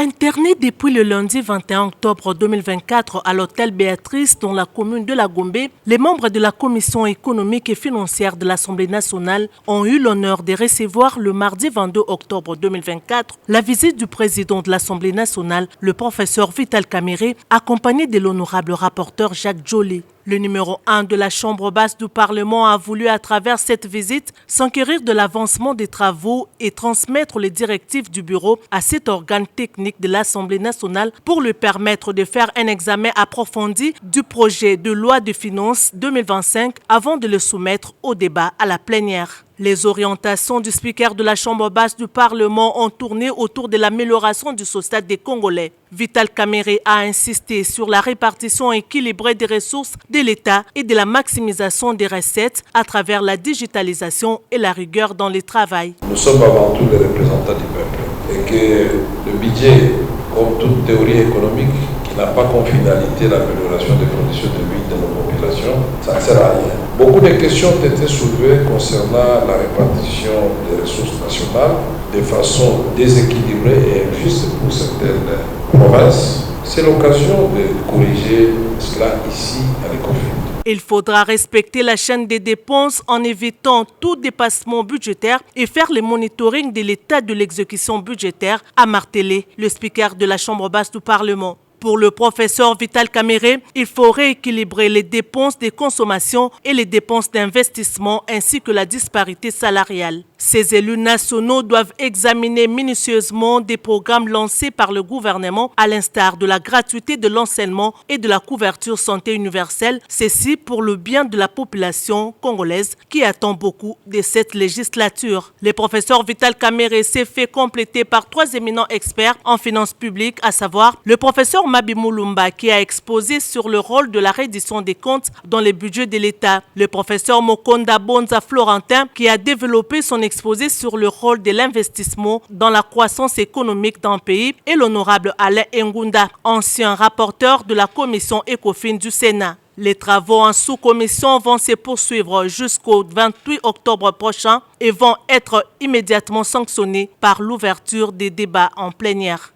Interné depuis le lundi 21 octobre 2024 à l'hôtel Béatrice dans la commune de La Gombe, les membres de la commission économique et financière de l'Assemblée nationale ont eu l'honneur de recevoir le mardi 22 octobre 2024 la visite du président de l'Assemblée nationale, le professeur Vital Kamerhe, accompagné de l'honorable rapporteur Jacques Joly. Le numéro 1 de la Chambre basse du Parlement a voulu, à travers cette visite, s'enquérir de l'avancement des travaux et transmettre les directives du bureau à cet organe technique de l'Assemblée nationale pour lui permettre de faire un examen approfondi du projet de loi de finances 2025 avant de le soumettre au débat à la plénière. Les orientations du speaker de la Chambre basse du Parlement ont tourné autour de l'amélioration du social des Congolais. Vital Kamerhe a insisté sur la répartition équilibrée des ressources de l'État et de la maximisation des recettes à travers la digitalisation et la rigueur dans le travail. Nous sommes avant tout les représentants du peuple et que le budget, comme toute théorie économique, qui n'a pas comme finalité l'amélioration des conditions de vie de nos populations, ça ne sert à rien. Beaucoup de questions ont été soulevées concernant la répartition des ressources nationales de façon déséquilibrée et injuste pour certaines provinces. C'est l'occasion de corriger cela ici à l'ECOFIN. Il faudra respecter la chaîne des dépenses en évitant tout dépassement budgétaire et faire le monitoring de l'état de l'exécution budgétaire, a martelé le speaker de la Chambre basse du Parlement. Pour le professeur Vital Kamerhe, il faut rééquilibrer les dépenses de consommation et les dépenses d'investissement ainsi que la disparité salariale. Ces élus nationaux doivent examiner minutieusement des programmes lancés par le gouvernement à l'instar de la gratuité de l'enseignement et de la couverture santé universelle, ceci pour le bien de la population congolaise qui attend beaucoup de cette législature. Le professeur Vital Kamerhe s'est fait compléter par 3 éminents experts en finances publiques, à savoir le professeur Mabi Moulumba qui a exposé sur le rôle de la reddition des comptes dans les budgets de l'État, le professeur Mokonda Bonza Florentin qui a développé son exposé sur le rôle de l'investissement dans la croissance économique d'un pays et l'honorable Alain Ngunda, ancien rapporteur de la commission ECOFIN du Sénat. Les travaux en sous-commission vont se poursuivre jusqu'au 28 octobre prochain et vont être immédiatement sanctionnés par l'ouverture des débats en plénière.